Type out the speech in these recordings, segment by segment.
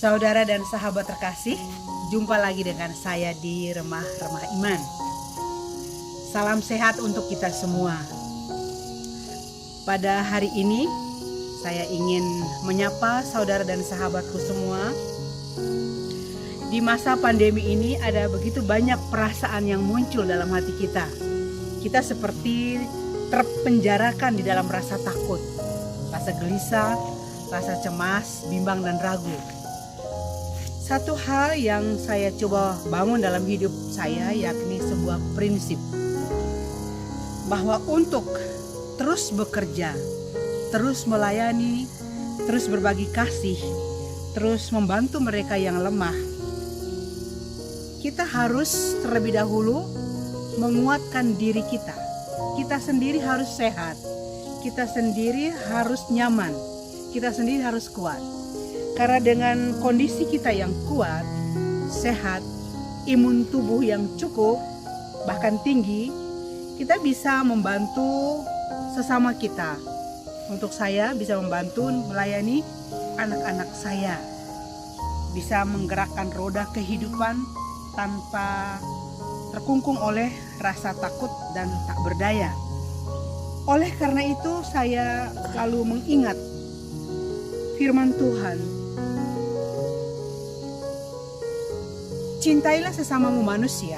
Saudara dan sahabat terkasih, jumpa lagi dengan saya di Remah-Remah Iman. Salam sehat untuk kita semua. Pada hari ini, saya ingin menyapa saudara dan sahabatku semua. Di masa pandemi ini ada begitu banyak perasaan yang muncul dalam hati kita. Kita seperti terpenjarakan di dalam rasa takut, rasa gelisah, rasa cemas, bimbang dan ragu. Satu hal yang saya coba bangun dalam hidup saya yakni sebuah prinsip bahwa untuk terus bekerja, terus melayani, terus berbagi kasih, terus membantu mereka yang lemah, kita harus terlebih dahulu menguatkan diri kita. Kita sendiri harus sehat, kita sendiri harus nyaman, kita sendiri harus kuat. Karena dengan kondisi kita yang kuat, sehat, imun tubuh yang cukup, bahkan tinggi, kita bisa membantu sesama kita. Untuk saya bisa membantu melayani anak-anak saya, bisa menggerakkan roda kehidupan tanpa terkungkung oleh rasa takut dan tak berdaya. Oleh karena itu saya selalu mengingat firman Tuhan, cintailah sesamamu manusia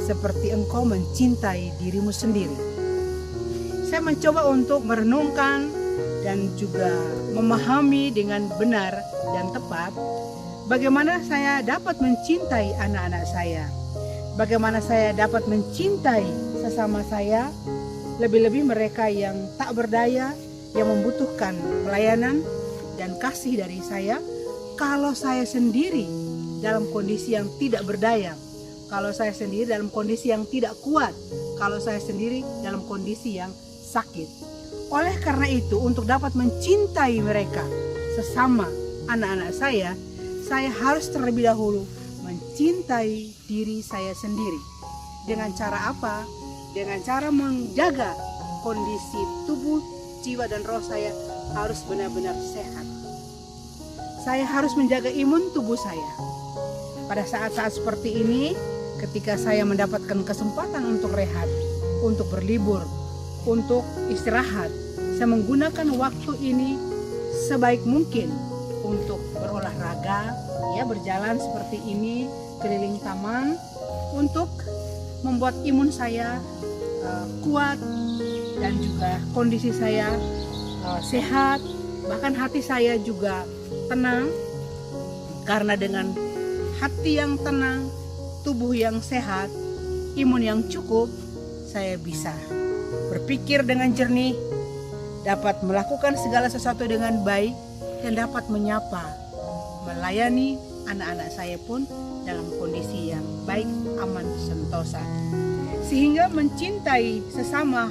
seperti engkau mencintai dirimu sendiri. Saya mencoba untuk merenungkan dan juga memahami dengan benar dan tepat bagaimana saya dapat mencintai anak-anak saya, bagaimana saya dapat mencintai sesama saya, lebih-lebih mereka yang tak berdaya, yang membutuhkan pelayanan dan kasih dari saya. Kalau saya sendiri dalam kondisi yang tidak berdaya, kalau saya sendiri dalam kondisi yang tidak kuat, kalau saya sendiri dalam kondisi yang sakit. Oleh karena itu, untuk dapat mencintai mereka sesama anak-anak saya harus terlebih dahulu mencintai diri saya sendiri. Dengan cara apa? Dengan cara menjaga kondisi tubuh, jiwa dan roh saya harus benar-benar sehat. Saya harus menjaga imun tubuh saya. Pada saat-saat seperti ini, ketika saya mendapatkan kesempatan untuk rehat, untuk berlibur, untuk istirahat, saya menggunakan waktu ini sebaik mungkin untuk berolahraga, ya, berjalan seperti ini, keliling taman, untuk membuat imun saya kuat dan juga kondisi saya sehat, bahkan hati saya juga tenang. Karena dengan hati yang tenang, tubuh yang sehat, imun yang cukup, saya bisa berpikir dengan jernih, dapat melakukan segala sesuatu dengan baik, dan dapat menyapa, melayani anak-anak saya pun dalam kondisi yang baik, aman, sentosa. Sehingga mencintai sesama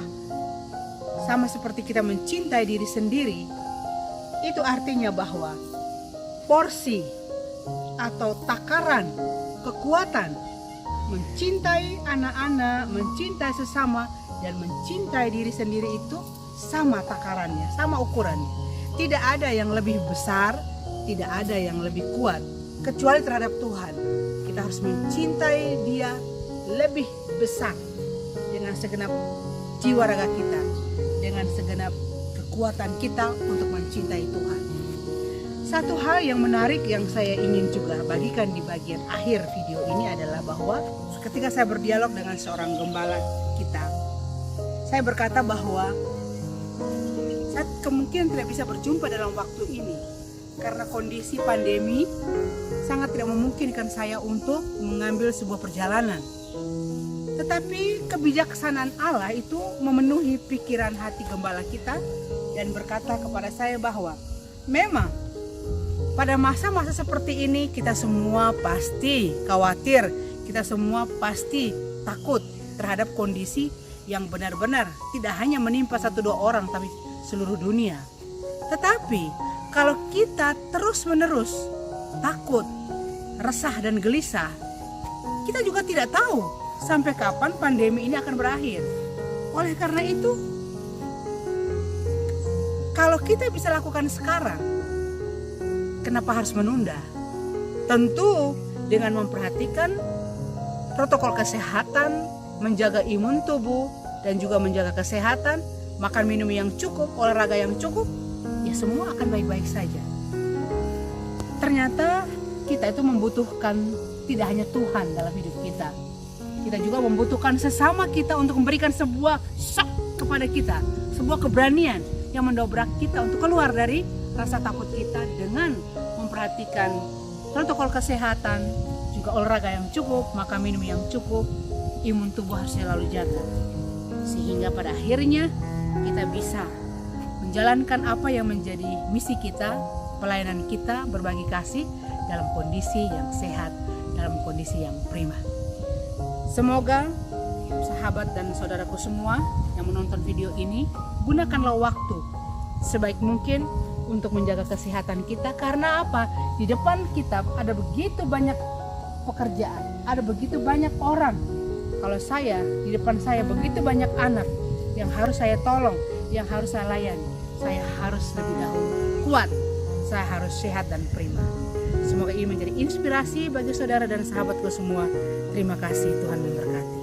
sama seperti kita mencintai diri sendiri, itu artinya bahwa porsi atau takaran kekuatan mencintai anak-anak, mencintai sesama, dan mencintai diri sendiri itu sama takarannya, sama ukurannya. Tidak ada yang lebih besar, tidak ada yang lebih kuat kecuali terhadap Tuhan. Kita harus mencintai Dia lebih besar dengan segenap jiwa raga kita, dengan segenap kekuatan kita untuk mencintai Tuhan. Satu hal yang menarik yang saya ingin juga bagikan di bagian akhir video ini adalah bahwa ketika saya berdialog dengan seorang gembala kita, saya berkata bahwa saya kemungkinan tidak bisa berjumpa dalam waktu ini karena kondisi pandemi sangat tidak memungkinkan saya untuk mengambil sebuah perjalanan. Tetapi kebijaksanaan Allah itu memenuhi pikiran hati gembala kita dan berkata kepada saya bahwa memang pada masa-masa seperti ini kita semua pasti khawatir, kita semua pasti takut terhadap kondisi yang benar-benar tidak hanya menimpa satu dua orang tapi seluruh dunia. Tetapi kalau kita terus-menerus takut, resah dan gelisah, kita juga tidak tahu sampai kapan pandemi ini akan berakhir. Oleh karena itu, kalau kita bisa lakukan sekarang, kenapa harus menunda? Tentu dengan memperhatikan protokol kesehatan, menjaga imun tubuh, dan juga menjaga kesehatan, makan minum yang cukup, olahraga yang cukup, ya semua akan baik-baik saja. Ternyata kita itu membutuhkan tidak hanya Tuhan dalam hidup kita. Kita juga membutuhkan sesama kita untuk memberikan sebuah shock kepada kita, sebuah keberanian yang mendobrak kita untuk keluar dari rasa takut kita dengan memperhatikan protokol kesehatan, juga olahraga yang cukup, makan minum yang cukup, imun tubuh harus selalu jaga. Sehingga pada akhirnya kita bisa menjalankan apa yang menjadi misi kita, pelayanan kita, berbagi kasih dalam kondisi yang sehat, dalam kondisi yang prima. Semoga sahabat dan saudaraku semua yang menonton video ini, gunakanlah waktu sebaik mungkin untuk menjaga kesehatan kita. Karena apa? Di depan kita ada begitu banyak pekerjaan, ada begitu banyak orang. Kalau saya, di depan saya begitu banyak anak yang harus saya tolong, yang harus saya layani. Saya harus lebih dahulu kuat, saya harus sehat dan prima. Semoga ini menjadi inspirasi bagi saudara dan sahabatku semua. Terima kasih, Tuhan memberkati.